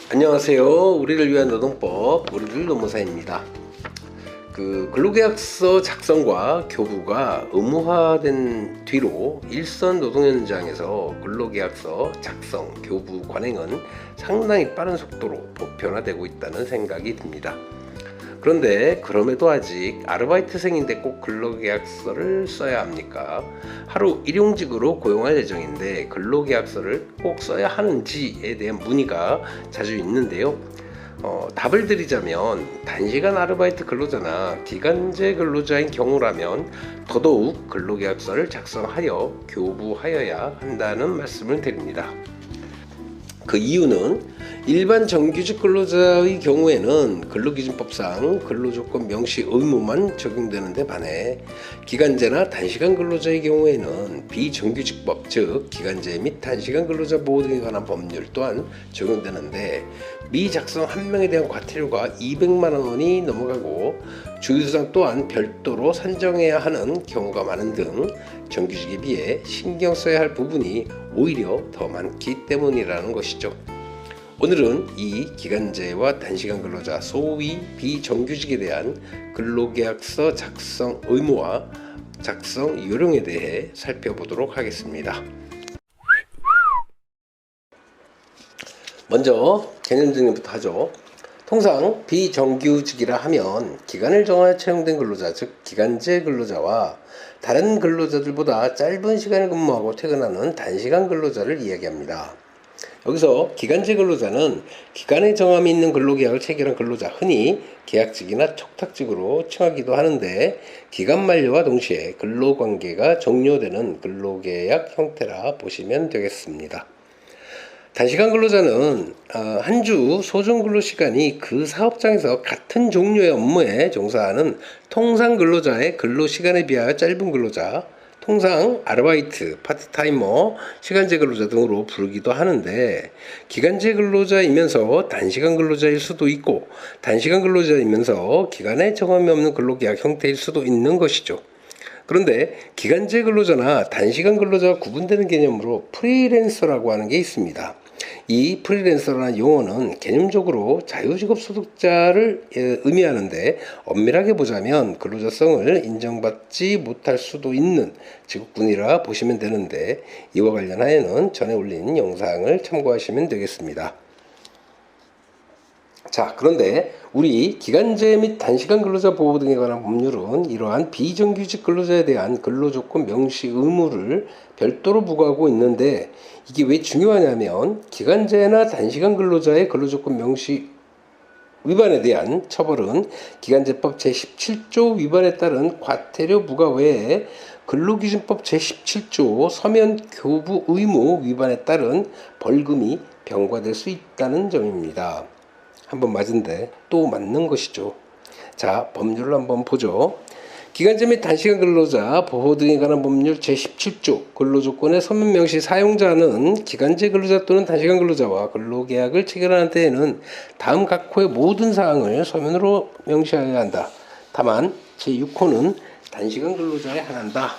안녕하세요. 우리를 위한 노동법 우리들 노무사입니다. 근로계약서 작성과 교부가 의무화된 뒤로 일선 노동 현장에서 근로계약서 작성, 교부 관행은 상당히 빠른 속도로 보편화되고 있다는 생각이 듭니다. 그런데 그럼에도 아직 아르바이트생인데 꼭 근로계약서를 써야 합니까? 하루 일용직으로 고용할 예정인데 근로계약서를 꼭 써야 하는지에 대한 문의가 자주 있는데요. 답을 드리자면 단시간 아르바이트 근로자나 기간제 근로자인 경우라면 더더욱 근로계약서를 작성하여 교부하여야 한다는 말씀을 드립니다. 그 이유는 일반 정규직 근로자의 경우에는 근로기준법상 근로조건 명시 의무만 적용되는데 반해 기간제나 단시간 근로자의 경우에는 비정규직법, 즉 기간제 및 단시간 근로자 보호 등에 관한 법률 또한 적용되는데 미작성 1명에 대한 과태료가 200만 원이 넘어가고 주유수당 또한 별도로 산정해야 하는 경우가 많은 등 정규직에 비해 신경 써야 할 부분이 오히려 더 많기 때문이라는 것이죠. 오늘은 이 기간제와 단시간 근로자, 소위 비정규직에 대한 근로계약서 작성 의무와 작성 요령에 대해 살펴보도록 하겠습니다. 먼저 개념 정리부터 하죠. 통상 비정규직이라 하면 기간을 정하여 채용된 근로자, 즉 기간제 근로자와 다른 근로자들보다 짧은 시간을 근무하고 퇴근하는 단시간 근로자를 이야기합니다. 여기서 기간제 근로자는 기간에 정함이 있는 근로계약을 체결한 근로자, 흔히 계약직이나 촉탁직으로 칭하기도 하는데 기간 만료와 동시에 근로관계가 종료되는 근로계약 형태라 보시면 되겠습니다. 단시간 근로자는 한 주 소정 근로시간이 그 사업장에서 같은 종류의 업무에 종사하는 통상 근로자의 근로시간에 비하여 짧은 근로자, 통상 아르바이트, 파트타이머, 시간제 근로자 등으로 부르기도 하는데 기간제 근로자이면서 단시간 근로자일 수도 있고 단시간 근로자이면서 기간에 정함이 없는 근로계약 형태일 수도 있는 것이죠. 그런데 기간제 근로자나 단시간 근로자와 구분되는 개념으로 프리랜서라고 하는 게 있습니다. 이 프리랜서라는 용어는 개념적으로 자유직업 소득자를 의미하는데 엄밀하게 보자면 근로자성을 인정받지 못할 수도 있는 직업군이라 보시면 되는데 이와 관련하여는 전에 올린 영상을 참고하시면 되겠습니다. 자, 그런데 우리 기간제 및 단시간 근로자 보호 등에 관한 법률은 이러한 비정규직 근로자에 대한 근로조건 명시 의무를 별도로 부과하고 있는데 이게 왜 중요하냐면 기간제나 단시간 근로자의 근로조건 명시 위반에 대한 처벌은 기간제법 제17조 위반에 따른 과태료 부과 외에 근로기준법 제17조 서면 교부 의무 위반에 따른 벌금이 병과될 수 있다는 점입니다. 한번 맞은데 또 맞는 것이죠. 자, 법률을 한번 보죠. 기간제 및 단시간 근로자 보호 등에 관한 법률 제17조 근로조건의 서면 명시 사용자는 기간제 근로자 또는 단시간 근로자와 근로계약을 체결하는 때에는 다음 각 호의 모든 사항을 서면으로 명시하여야 한다. 다만 제6호는 단시간 근로자에 한한다.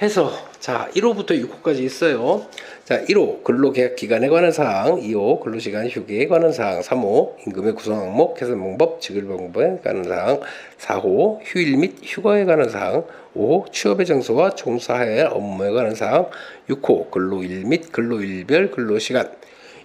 해서 자 1호부터 6호까지 있어요. 자 1호 근로계약 기간에 관한 사항, 2호 근로시간 휴게에 관한 사항, 3호 임금의 구성 항목, 계산 방법, 지급 방법에 관한 사항, 4호 휴일 및 휴가에 관한 사항, 5호 취업의 장소와 종사해야 할 업무에 관한 사항, 6호 근로일 및 근로일별 근로시간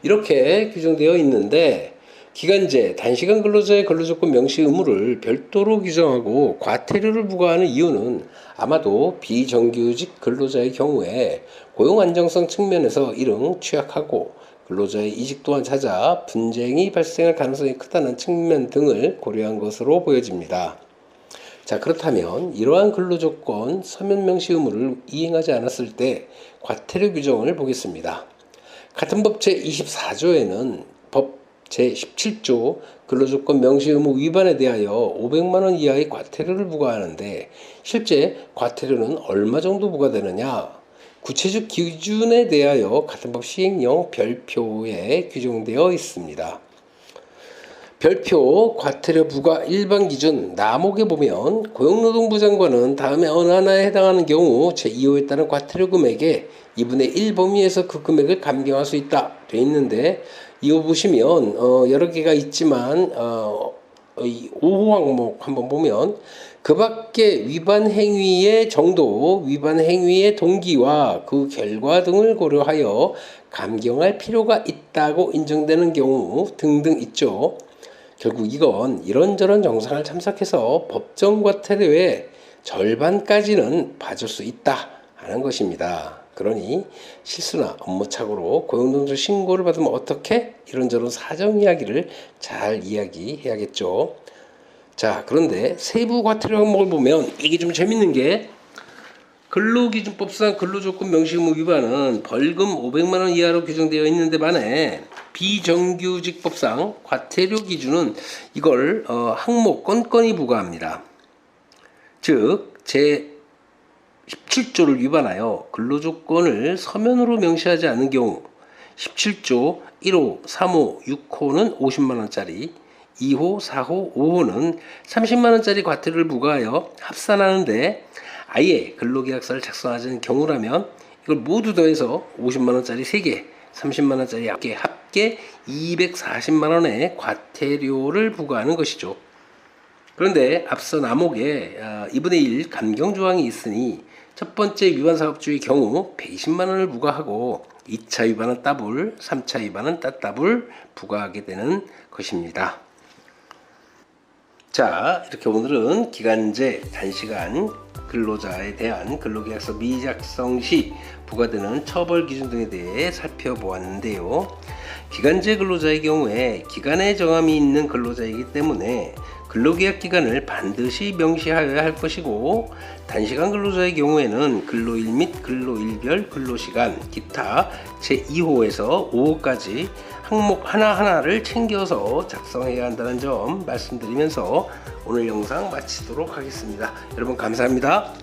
이렇게 규정되어 있는데 기간제, 단시간 근로자의 근로조건 명시 의무를 별도로 규정하고 과태료를 부과하는 이유는 아마도 비정규직 근로자의 경우에 고용 안정성 측면에서 이릉 취약하고 근로자의 이직 또한 잦아 분쟁이 발생할 가능성이 크다는 측면 등을 고려한 것으로 보여집니다. 자, 그렇다면 이러한 근로조건 서면 명시 의무를 이행하지 않았을 때 과태료 규정을 보겠습니다. 같은 법 제24조에는 법 제17조 근로조건 명시 의무 위반에 대하여 500만 원 이하의 과태료를 부과하는데 실제 과태료는 얼마 정도 부과되느냐? 구체적 기준에 대하여 같은 법 시행령 별표에 규정되어 있습니다. 별표 과태료 부과 일반 기준 남목에 보면 고용노동부 장관은 다음에 어느 하나에 해당하는 경우 제2호에 따른 과태료 금액의 2분의 1 범위에서 그 금액을 감경할 수 있다 돼 있는데, 이거 보시면 여러 개가 있지만 이 5호 항목 한번 보면 그 밖에 위반 행위의 정도, 위반 행위의 동기와 그 결과 등을 고려하여 감경할 필요가 있다고 인정되는 경우 등등 있죠. 결국 이건 이런저런 정상을 참석해서 법정 과태료의 절반까지는 봐줄 수 있다 하는 것입니다. 그러니 실수나 업무착오로 고용노동부 신고를 받으면 어떻게? 이런저런 사정 이야기를 잘 이야기해야겠죠. 자, 그런데 세부 과태료 항목을 보면 이게 좀 재밌는 게, 근로기준법상 근로조건 명시의무 위반은 벌금 500만 원 이하로 규정되어 있는데 반해 비정규직법상 과태료 기준은 이걸 항목 건건히 부과합니다. 즉 제17조를 위반하여 근로조건을 서면으로 명시하지 않은 경우 17조 1호, 3호, 6호는 50만 원짜리, 2호, 4호, 5호는 30만 원짜리 과태료를 부과하여 합산하는데, 아예 근로계약서를 작성하지 않은 경우라면 이걸 모두 더해서 50만 원짜리 3개, 30만 원짜리 합계 240만 원의 과태료를 부과하는 것이죠. 그런데 앞서 남목에 2분의 1 감경 조항이 있으니 첫 번째 위반 사업주의 경우 120만 원을 부과하고 2차 위반은 따블, 3차 위반은 따따블 부과하게 되는 것입니다. 자, 이렇게 오늘은 기간제 단시간 근로자에 대한 근로계약서 미작성 시 부과되는 처벌 기준 등에 대해 살펴보았는데요. 기간제 근로자의 경우에 기간에 정함이 있는 근로자이기 때문에 근로계약 기간을 반드시 명시하여야 할 것이고, 단시간 근로자의 경우에는 근로일 및 근로일별 근로시간 기타 제2호에서 5호까지 항목 하나하나를 챙겨서 작성해야 한다는 점 말씀드리면서 오늘 영상 마치도록 하겠습니다. 여러분 감사합니다.